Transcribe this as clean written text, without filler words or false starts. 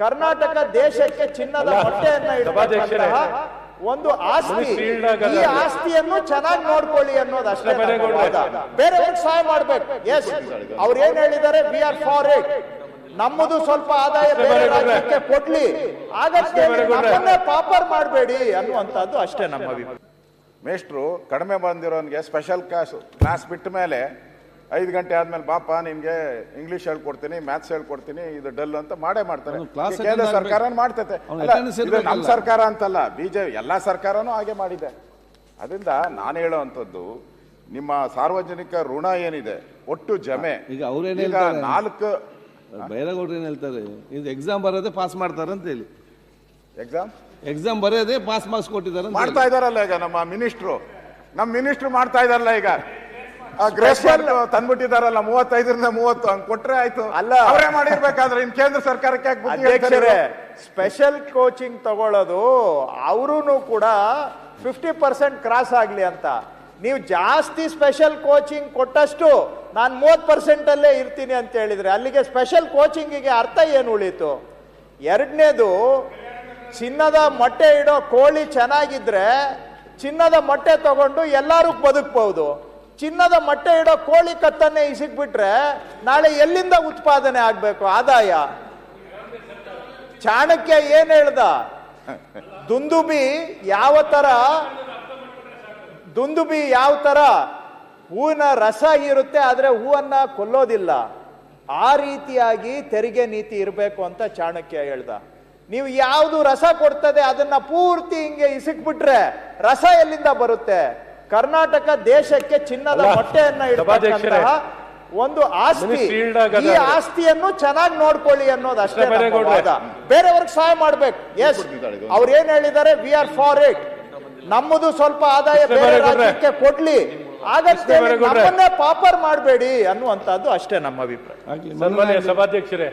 ಕರ್ನಾಟಕ ದೇಶಕ್ಕೆ ಚಿನ್ನದ ಮೊಟ್ಟೆಯನ್ನ ಇಡತಕ್ಕಂತಹ ಒಂದು ಆಸ್ತಿ. ಈ ಆಸ್ತಿಯನ್ನು ಚೆನ್ನಾಗಿ ನೋಡ್ಕೊಳ್ಳಿ ಅನ್ನೋದು ಅಷ್ಟೇ. ಬೇರೆಯವ್ರಿಗೆ ಸಹಾಯ ಮಾಡ್ಬೇಕು. ಎಸ್, ಅವ್ರು ಏನ್ ಹೇಳಿದ್ದಾರೆ, ವಿ ಆರ್ ಫಾರ್ ಇಟ್. ನಮ್ಮದು ಸ್ವಲ್ಪ ಆದಾಯ ಬೇರೆ ರಾಜ್ಯಕ್ಕೆ ಕೊಡ್ಲಿ, ಆಗಷ್ಟೇ ನಮ್ಮನ್ನೇ ಪಾಪರ್ ಮಾಡಬೇಡಿ ಅನ್ನುವಂಥದ್ದು ಅಷ್ಟೇ ನಮ್ಮ ಅಭಿಪ್ರಾಯ. ಮೇಷ್ಟ್ರು ಕಡಿಮೆ ಬಂದಿರೋನ್ಗೆ ಸ್ಪೆಷಲ್ ಕ್ಲಾಸ್ ಬಿಟ್ಟ ಮೇಲೆ 5 ಗಂಟೆ ಆದ್ಮೇಲೆ ಬಾಪ ನಿಮ್ಗೆ ಇಂಗ್ಲಿಷ್ ಹೇಳ್ಕೊಡ್ತೀನಿ, ಮ್ಯಾಥ್ಸ್ ಹೇಳ್ಕೊಡ್ತೀನಿ, ಇದು ಡಲ್ ಅಂತ ಮಾಡೇ ಮಾಡ್ತಾರೆ. ಕೇಂದ್ರ ಸರ್ಕಾರ ಮಾಡ್ತೈತೆ. ಇದು ನಮ್ಮ ಸರ್ಕಾರ ಅಂತಲ್ಲ, ಬಿಜೆಪಿ ಎಲ್ಲಾ ಸರ್ಕಾರನೂ ಹಾಗೆ ಮಾಡಿದೆ. ಅದರಿಂದ ನಾನು ಹೇಳೋವಂಥದ್ದು, ನಿಮ್ಮ ಸಾರ್ವಜನಿಕ ಋಣ ಏನಿದೆ ಒಟ್ಟು ಜಮೆ ಈಗ ಅವ್ರೇನ್ 4 ಬೈರೇಗೌಡರು ಏನ್ ಹೇಳ್ತಾರೆ, ಇದು ಎಕ್ಸಾಮ್ ಬರೋದೇ ಪಾಸ್ ಮಾಡ್ತಾರೆ ಅಂತ ಹೇಳಿ. ಎಕ್ಸಾಮ್ ಬರೋದೇ ಪಾಸ್ ಮಾರ್ಕ್ಸ್ ಕೊಟ್ಟಿದ್ದಾರೆ ಮಾಡ್ತಾ ಇದಾರಲ್ಲ ಈಗ ನಮ್ಮ ಮಿನಿಸ್ಟ್ರು ಮಾಡ್ತಾ ಇದಾರಲ್ಲ. ಈಗ ಗ್ರೇಸ್ ತಂದ್ಬಿಟ್ಟಿದಾರಲ್ಲ 35ರಿಂದ 30 ಹಂಗ್ ಕೊಟ್ರೆ ಆಯ್ತು. ಅಲ್ಲ, ಅವರೇ ಮಾಡಿರ್ಬೇಕಾದ್ರೆ ಇನ್ ಕೇಂದ್ರ ಸರ್ಕಾರಕ್ಕೆ ಸ್ಪೆಷಲ್ ಕೋಚಿಂಗ್ ತಗೊಳ್ಳೋದು ಅವರು ಕೂಡ 50% ಕ್ರಾಸ್ ಆಗ್ಲಿ ಅಂತ. ನೀವು ಜಾಸ್ತಿ ಸ್ಪೆಷಲ್ ಕೋಚಿಂಗ್ ಕೊಟ್ಟಷ್ಟು ನಾನು 30% ಅಲ್ಲೇ ಇರ್ತೀನಿ ಅಂತ ಹೇಳಿದ್ರೆ ಅಲ್ಲಿಗೆ ಸ್ಪೆಷಲ್ ಕೋಚಿಂಗಿಗೆ ಅರ್ಥ ಏನು ಉಳಿತು? ಎರಡನೇದು, ಚಿನ್ನದ ಮೊಟ್ಟೆ ಇಡೋ ಕೋಳಿ ಚೆನ್ನಾಗಿದ್ರೆ ಚಿನ್ನದ ಮೊಟ್ಟೆ ತಗೊಂಡು ಎಲ್ಲರೂ ಬದುಕಬಹುದು. ಚಿನ್ನದ ಮೊಟ್ಟೆ ಇಡೋ ಕೋಳಿ ಕತ್ತನ್ನೇ ಇಸಿಕ್ಬಿಟ್ರೆ ನಾಳೆ ಎಲ್ಲಿಂದ ಉತ್ಪಾದನೆ ಆಗ್ಬೇಕು ಆದಾಯ? ಚಾಣಕ್ಯ ಏನ್ ಹೇಳ್ದ, ದುಂದುಬಿ ಯಾವ ತರ ಹೂವಿನ ರಸ ಇರುತ್ತೆ ಆದ್ರೆ ಹೂವನ್ನ ಕೊಲ್ಲೋದಿಲ್ಲ, ಆ ರೀತಿಯಾಗಿ ತೆರಿಗೆ ನೀತಿ ಇರಬೇಕು ಅಂತ ಚಾಣಕ್ಯ ಹೇಳ್ದ. ನೀವು ಯಾವುದು ರಸ ಕೊಡ್ತದೆ ಅದನ್ನ ಪೂರ್ತಿ ಹಿಂಗೆ ಇಸಿಕ್ಬಿಟ್ರೆ ರಸ ಎಲ್ಲಿಂದ ಬರುತ್ತೆ? ಕರ್ನಾಟಕ ದೇಶಕ್ಕೆ ಚಿನ್ನದ ಮೊಟ್ಟೆಯನ್ನ ಇಡತಕ್ಕಂತಹ ಒಂದು ಆಸ್ತಿ. ಈ ಆಸ್ತಿಯನ್ನು ಚೆನ್ನಾಗಿ ನೋಡ್ಕೊಳ್ಳಿ ಅನ್ನೋದು ಅಷ್ಟೇ. ಬೇರೆಯವ್ರಿಗೆ ಸಹಾಯ ಮಾಡ್ಬೇಕು. ಎಸ್, ಅವ್ರು ಏನ್ ಹೇಳಿದ್ದಾರೆ, ವಿ ಆರ್ ಫಾರ್ ಇಟ್. ನಮ್ಮದು ಸ್ವಲ್ಪ ಆದಾಯ ಬೇರೆ ರಾಜ್ಯಕ್ಕೆ ಕೊಡ್ಲಿ, ಆಗಷ್ಟೇ ನಮ್ಮನ್ನೇ ಪಾಪರ್ ಮಾಡಬೇಡಿ ಅನ್ನುವಂಥದ್ದು ಅಷ್ಟೇ ನಮ್ಮ ಅಭಿಪ್ರಾಯ. ಸನ್ಮಾನ್ಯ ಸಭಾಧ್ಯಕ್ಷರೇ,